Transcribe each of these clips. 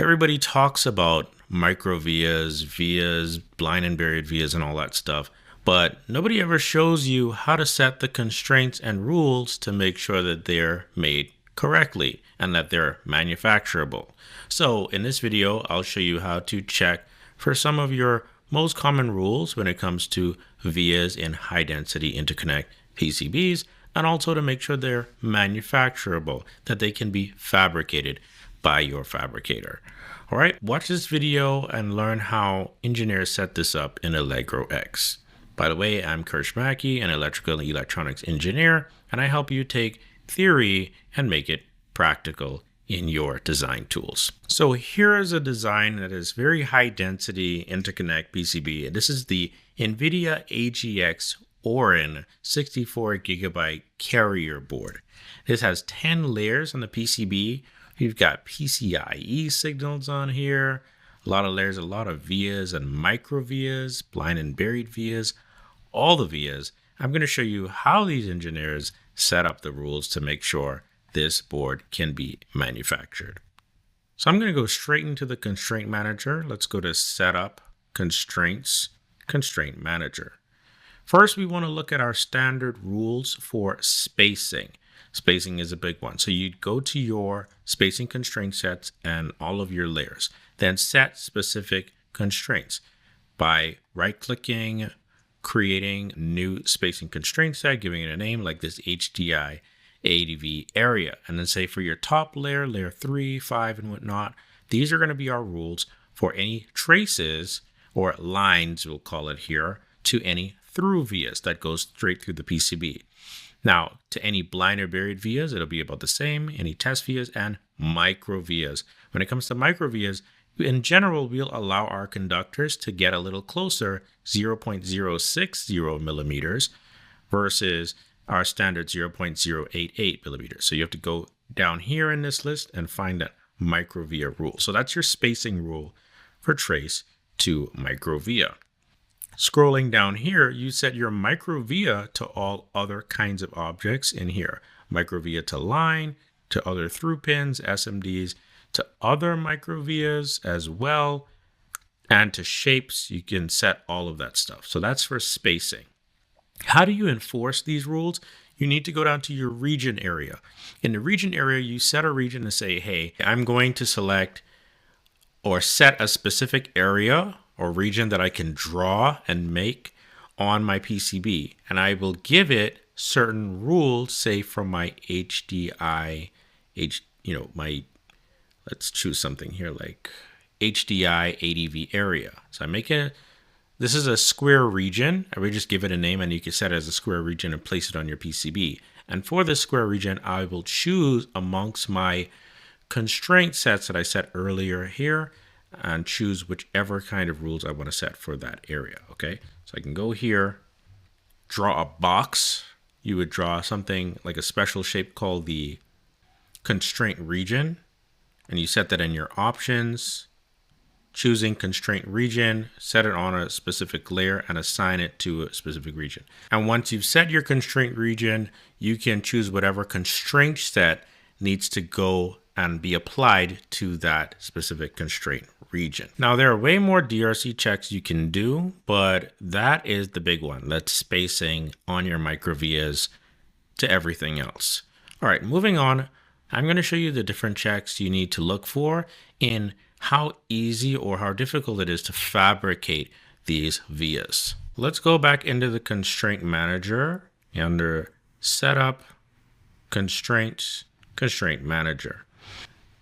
Everybody talks about microvias, vias, blind and buried vias, and all that stuff, but nobody ever shows you how to set the constraints and rules to make sure that they're made correctly and that they're manufacturable. So in this video, I'll show you how to check for some of your most common rules when it comes to vias in high density interconnect PCBs, and also to make sure they're manufacturable, that they can be fabricated by your fabricator. All right, watch this video and learn how engineers set this up in Allegro X. By the way, I'm Kirsch Mackey, an electrical and electronics engineer, and I help you take theory and make it practical in your design tools. So here is a design that is very high density interconnect PCB. And this is the NVIDIA AGX Orin 64 gigabyte carrier board. This has 10 layers on the PCB. You've got PCIe signals on here, a lot of layers, a lot of vias and microvias, blind and buried vias, all the vias. I'm going to show you how these engineers set up the rules to make sure this board can be manufactured. So I'm going to go straight into the constraint manager. Let's go to Setup, Constraints, Constraint Manager. First, we want to look at our standard rules for spacing. Spacing is a big one. So you'd go to your spacing constraint sets and all of your layers, then set specific constraints by right-clicking, creating new spacing constraint set, giving it a name like this HDI ADV area. And then say for your top layer, layer 3, 5, and whatnot, these are going to be our rules for any traces or lines, we'll call it here, to any through vias that goes straight through the PCB. Now, to any blind or buried vias, it'll be about the same, any test vias and microvias. When it comes to microvias, in general, we'll allow our conductors to get a little closer, 0.060 millimeters versus our standard 0.088 millimeters. So you have to go down here in this list and find that microvia rule. So that's your spacing rule for trace to microvia. Scrolling down here, you set your microvia to all other kinds of objects in here. Microvia to line, to other through pins, SMDs, to other microvias as well, and to shapes. You can set all of that stuff. So that's for spacing. How do you enforce these rules? You need to go down to your region area. In the region area, you set a region to say, hey, I'm going to select or set a specific area or region that I can draw and make on my PCB. And I will give it certain rules, say from my HDI, let's choose something here like HDI ADV area. So I make this is a square region. I would just give it a name and you can set it as a square region and place it on your PCB. And for this square region, I will choose amongst my constraint sets that I set earlier here and choose whichever kind of rules I want to set for that area. Okay, so I can go here, draw a box. You would draw something like a special shape called the constraint region, and you set that in your options, choosing constraint region, set it on a specific layer and assign it to a specific region. And once you've set your constraint region, you can choose whatever constraint set needs to go and be applied to that specific constraint region. Now, there are way more DRC checks you can do, but that is the big one. That's spacing on your microvias to everything else. All right, moving on, I'm going to show you the different checks you need to look for in how easy or how difficult it is to fabricate these vias. Let's go back into the constraint manager under Setup, Constraints, Constraint Manager.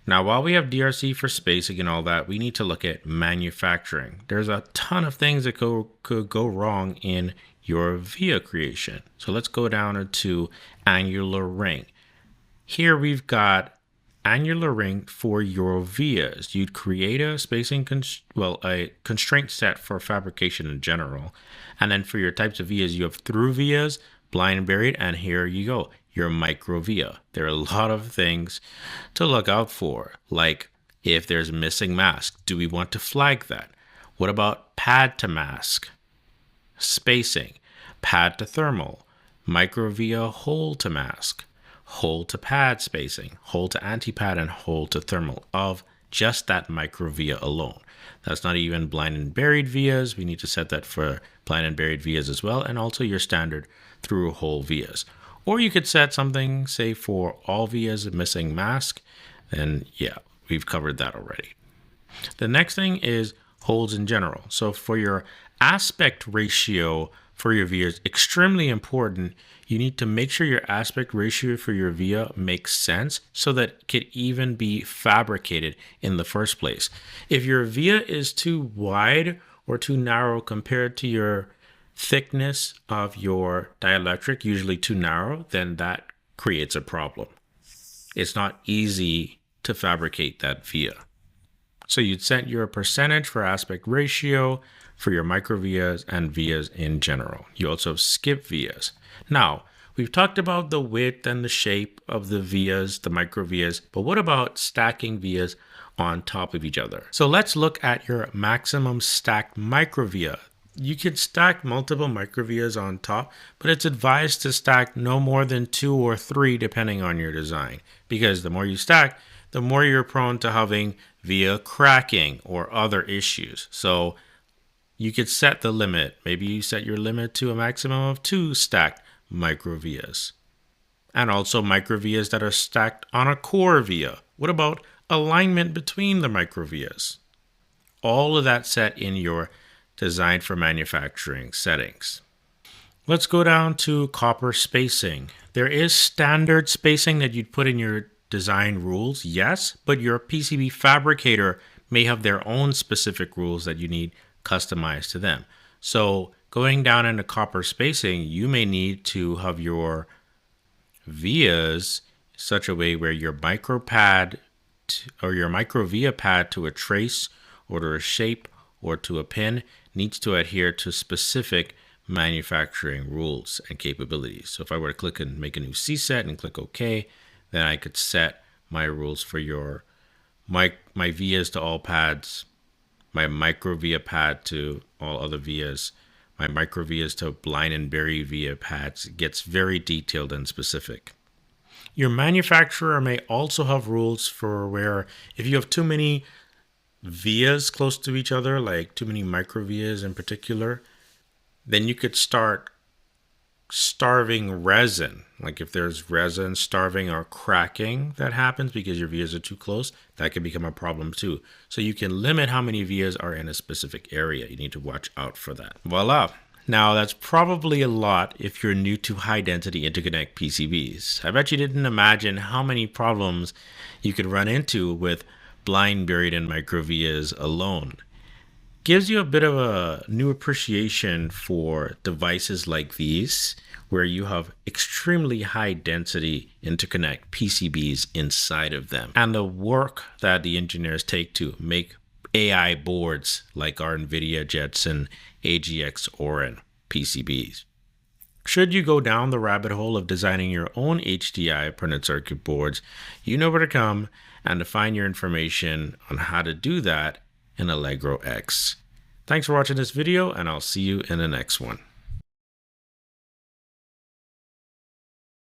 Now, while we have DRC for spacing and all that, we need to look at manufacturing. There's a ton of things that could go wrong in your via creation. So let's go down to annular ring. Here we've got annular ring for your vias. You'd create a spacing, a constraint set for fabrication in general. And then for your types of vias, you have through vias, blind and buried, and here you go, your microvia. There are a lot of things to look out for, like if there's missing mask, do we want to flag that? What about pad to mask, spacing, pad to thermal, microvia hole to mask, hole to pad spacing, hole to anti-pad, and hole to thermal of just that microvia alone. That's not even blind and buried vias. We need to set that for blind and buried vias as well, and also your standard through hole vias. Or you could set something, say, for all vias missing mask, and yeah, we've covered that already. The next thing is holes in general. So for your aspect ratio for your via is extremely important. You need to make sure your aspect ratio for your via makes sense so that it could even be fabricated in the first place. If your via is too wide or too narrow compared to your thickness of your dielectric, usually too narrow, then that creates a problem. It's not easy to fabricate that via. So you'd set your percentage for aspect ratio for your microvias and vias in general. You also skip vias. Now, we've talked about the width and the shape of the vias, the microvias, but what about stacking vias on top of each other? So let's look at your maximum stacked microvia. You can stack multiple microvias on top, but it's advised to stack no more than 2 or 3 depending on your design, because the more you stack, the more you're prone to having via cracking or other issues. So you could set the limit. Maybe you set your limit to a maximum of 2 stacked microvias. And also microvias that are stacked on a core via. What about alignment between the microvias? All of that set in your design for manufacturing settings. Let's go down to copper spacing. There is standard spacing that you'd put in your design rules, yes, but your PCB fabricator may have their own specific rules that you need customized to them. So going down into copper spacing, you may need to have your vias such a way where your micro pad or your microvia pad to a trace or to a shape or to a pin needs to adhere to specific manufacturing rules and capabilities. So if I were to click and make a new C set and click OK, then I could set my rules for your my vias to all pads, my microvia pad to all other vias, my microvias to blind and bury via pads. It gets very detailed and specific. Your manufacturer may also have rules for where if you have too many vias close to each other, like too many microvias in particular, then you could start starving resin. Like if there's resin starving or cracking that happens because your vias are too close, that can become a problem too. So you can limit how many vias are in a specific area. You need to watch out for that. Voila. Now that's probably a lot if you're new to high density interconnect PCBs. I bet you didn't imagine how many problems you could run into with blind, buried, and microvias alone. Gives you a bit of a new appreciation for devices like these, where you have extremely high density interconnect PCBs inside of them, and the work that the engineers take to make AI boards like our NVIDIA Jetson AGX Orin PCBs. Should you go down the rabbit hole of designing your own HDI printed circuit boards, you know where to come and to find your information on how to do that in Allegro X. Thanks for watching this video, and I'll see you in the next one.